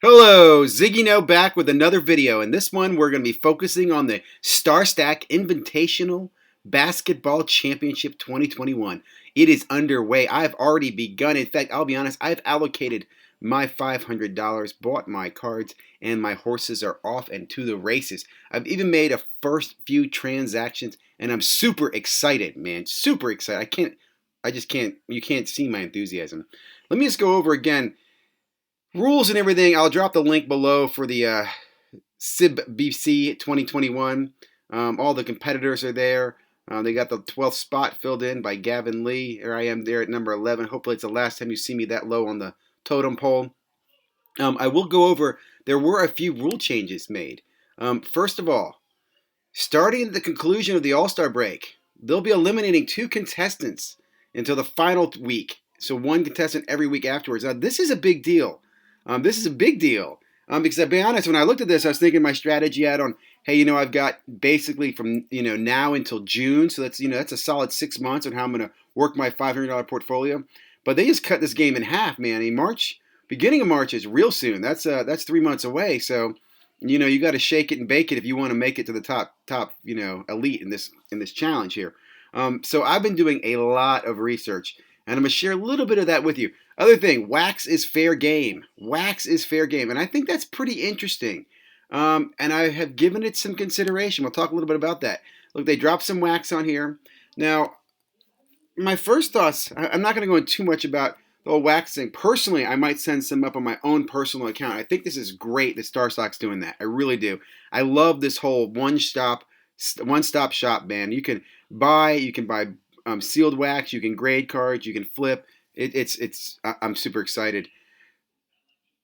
Hello, ZiggyNo back with another video. In this one, we're going to be focusing on the Star Stack Invitational Basketball Championship 2021. It is underway. I've already begun. In fact, I'll be honest, I've allocated my $500, bought my cards, and my horses are off and to the races. I've even made a first few transactions, and I'm super excited, man. Super excited. You can't see my enthusiasm. Let me just go over again rules and everything. I'll drop the link below for the SIBBC 2021. All the competitors are there. They got the 12th spot filled in by Gavin Lee. Here I am there at number 11. Hopefully it's the last time you see me that low on the totem pole. I will go over, there were a few rule changes made. First of all, starting at the conclusion of the All-Star break, they'll be eliminating 2 contestants until the final week. So 1 contestant every week afterwards. Now, this is a big deal. This is a big deal because I'll be honest, when I looked at this, I was thinking my strategy out on, hey, I've got basically from, now until June. So that's, that's a solid 6 months on how I'm going to work my $500 portfolio. But they just cut this game in half, man. Beginning of March is real soon. That's 3 months away. So, you got to shake it and bake it if you want to make it to the top, elite in this challenge here. So I've been doing a lot of research, and I'm going to share a little bit of that with you. Other thing, wax is fair game. Wax is fair game. And I think that's pretty interesting. And I have given it some consideration. We'll talk a little bit about that. Look, they dropped some wax on here. Now, my first thoughts, I'm not going to go into too much about the whole wax thing. Personally, I might send some up on my own personal account. I think this is great that StarStock's doing that. I really do. I love this whole one-stop shop, man. You can buy sealed wax. You can grade cards. You can flip. I'm super excited.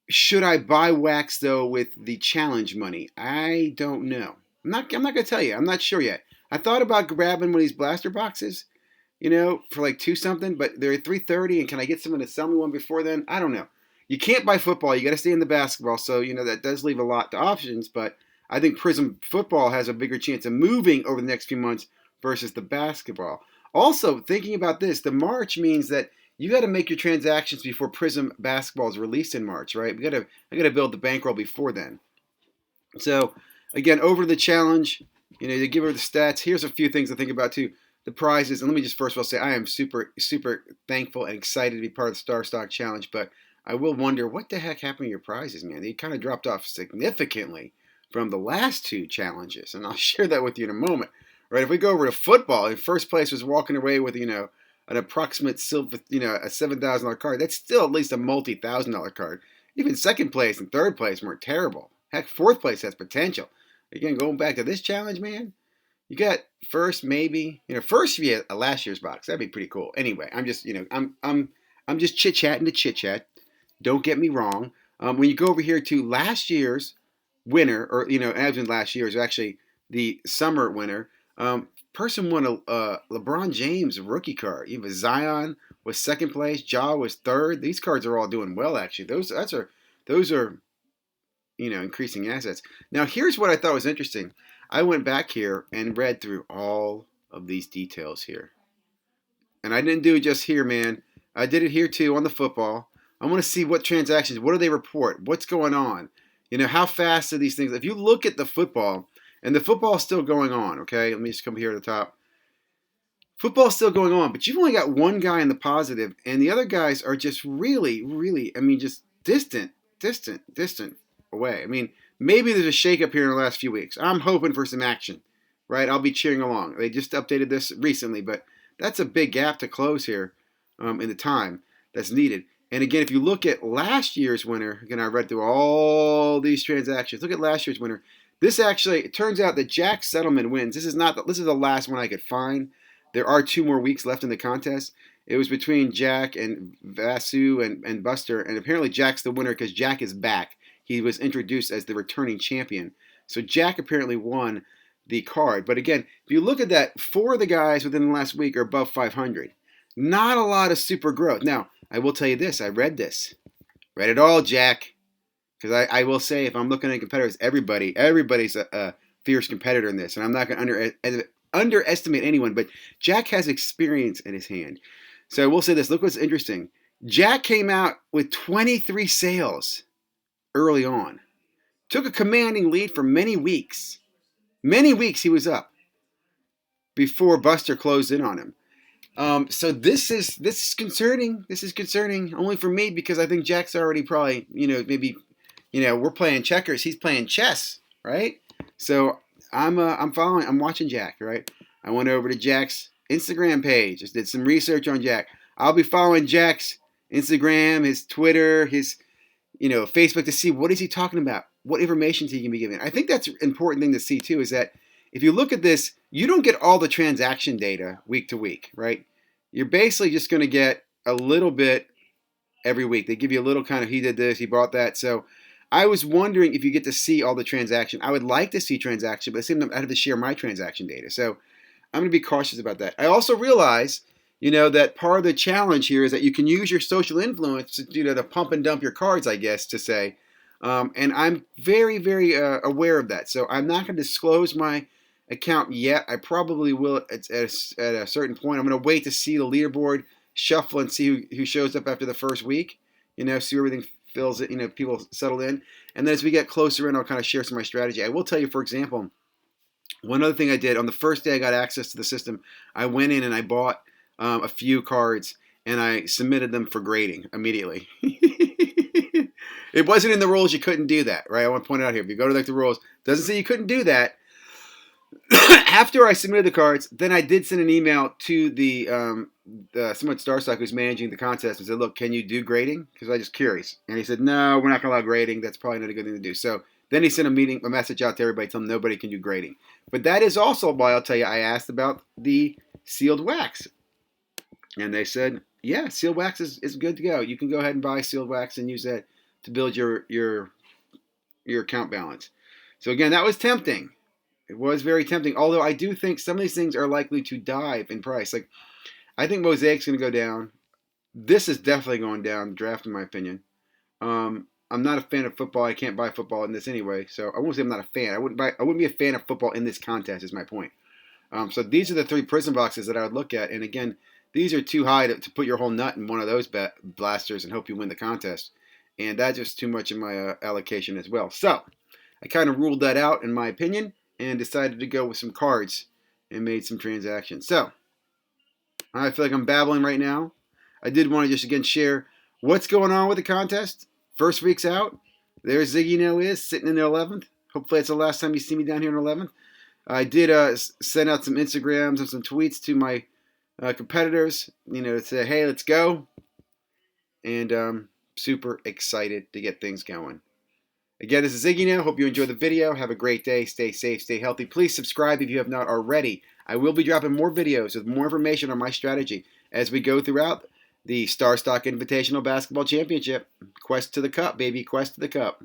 Should I buy wax though with the challenge money? I don't know. I'm not gonna tell you. I'm not sure yet. I thought about grabbing one of these blaster boxes, for like 2 something, but they're at $3.30, and can I get someone to sell me one before then? I don't know. You can't buy football. You got to stay in the basketball, so that does leave a lot to options. But I think Prism football has a bigger chance of moving over the next few months versus the basketball. Also, thinking about this, the March means that you got to make your transactions before Prism basketball is released in March, right? I got to build the bankroll before then. So again, over the challenge, to give her the stats. Here's a few things to think about too. The prizes, and let me just first of all say I am super, super thankful and excited to be part of the Star Stock Challenge. But I will wonder what the heck happened to your prizes, man. They kind of dropped off significantly from the last 2 challenges, and I'll share that with you in a moment. Right? If we go over to football, in first place was walking away with an approximate silver, a $7,000 card. That's still at least a multi-$1,000 card. Even second place and third place weren't terrible. Heck, fourth place has potential. Again, going back to this challenge, man, you got first maybe, first if you had a last year's box, that'd be pretty cool. Anyway, I'm just, I'm just chit-chatting to chit-chat. Don't get me wrong. When you go over here to last year's winner, or as in last year's, actually the summer winner. Person won a LeBron James rookie card. Even Zion was second place. Ja was third. These cards are all doing well, actually. Those are increasing assets. Now, here's what I thought was interesting. I went back here and read through all of these details here, and I didn't do it just here, man. I did it here too on the football. I want to see what transactions. What do they report? What's going on? How fast are these things? If you look at the football. And the football's still going on, okay? Let me just come here to the top. Football's still going on, but you've only got one guy in the positive, and the other guys are just really, really, just distant away. Maybe there's a shakeup here in the last few weeks. I'm hoping for some action, right? I'll be cheering along. They just updated this recently, but that's a big gap to close here in the time that's needed. And again, if you look at last year's winner, again, I read through all these transactions. Look at last year's winner. This actually, it turns out that Jack Settleman wins. This is the last one I could find. There are 2 more weeks left in the contest. It was between Jack and Vasu and Buster, and apparently Jack's the winner because Jack is back. He was introduced as the returning champion. So Jack apparently won the card. But again, if you look at that, 4 of the guys within the last week are above 500. Not a lot of super growth. Now, I will tell you this. I read this. Read it all, Jack. Because I will say, if I'm looking at competitors, everybody's a fierce competitor in this. And I'm not going to underestimate anyone, but Jack has experience in his hand. So I will say this. Look what's interesting. Jack came out with 23 sales. early on. Took a commanding lead for many weeks. Many weeks he was up before Buster closed in on him. So this is concerning. This is concerning only for me because I think Jack's already probably, maybe, we're playing checkers. He's playing chess, right? So I'm following. I'm watching Jack, right? I went over to Jack's Instagram page. Just did some research on Jack. I'll be following Jack's Instagram, his Twitter, his Facebook to see what is he talking about, what information he can be giving. I think that's an important thing to see too. Is that if you look at this, you don't get all the transaction data week to week, right? You're basically just going to get a little bit every week. They give you a little kind of, he did this, he bought that. So I was wondering if you get to see all the transaction. I would like to see transaction, but at the same time, I have to share my transaction data. So I'm going to be cautious about that. I also realize, that part of the challenge here is that you can use your social influence to pump and dump your cards, I guess, to say. And I'm very, very aware of that. So I'm not going to disclose my account yet. I probably will at a certain point. I'm going to wait to see the leaderboard shuffle and see who shows up after the first week. See everything fills it. People settle in, and then as we get closer in, I'll kind of share some of my strategy. I will tell you, for example, one other thing I did on the first day I got access to the system. I went in and I bought a few cards and I submitted them for grading immediately. It wasn't in the rules. You couldn't do that, right? I want to point out here. If you go to the rules, it doesn't say you couldn't do that. After I submitted the cards, then I did send an email to the someone at Starstock who's managing the contest and said, "Look, can you do grading? Because I'm just curious." And he said, "No, we're not going to allow grading. That's probably not a good thing to do." So then he sent a message out to everybody, telling them nobody can do grading. But that is also why I'll tell you, I asked about the sealed wax, and they said, "Yeah, sealed wax is good to go. You can go ahead and buy sealed wax and use that to build your account balance." So again, that was tempting. It was very tempting, although I do think some of these things are likely to dive in price. Like, I think Mosaic's going to go down. This is definitely going down, draft in my opinion. I'm not a fan of football. I can't buy football in this anyway, so I won't say I'm not a fan. I wouldn't be a fan of football in this contest is my point. So these are the 3 prison boxes that I would look at, and again, these are too high to put your whole nut in one of those blasters and hope you win the contest, and that's just too much in my allocation as well. So I kind of ruled that out in my opinion, and decided to go with some cards and made some transactions. So I feel like I'm babbling right now. I did want to just again share what's going on with the contest. First week's out. There ZiggyNo is sitting in the 11th. Hopefully it's the last time you see me down here in the 11th. I did send out some Instagrams and some tweets to my competitors, to say, hey, let's go. And super excited to get things going. Again, this is ZiggyNo. Hope you enjoyed the video. Have a great day. Stay safe. Stay healthy. Please subscribe if you have not already. I will be dropping more videos with more information on my strategy as we go throughout the Starstock Invitational Basketball Championship. Quest to the Cup, baby. Quest to the Cup.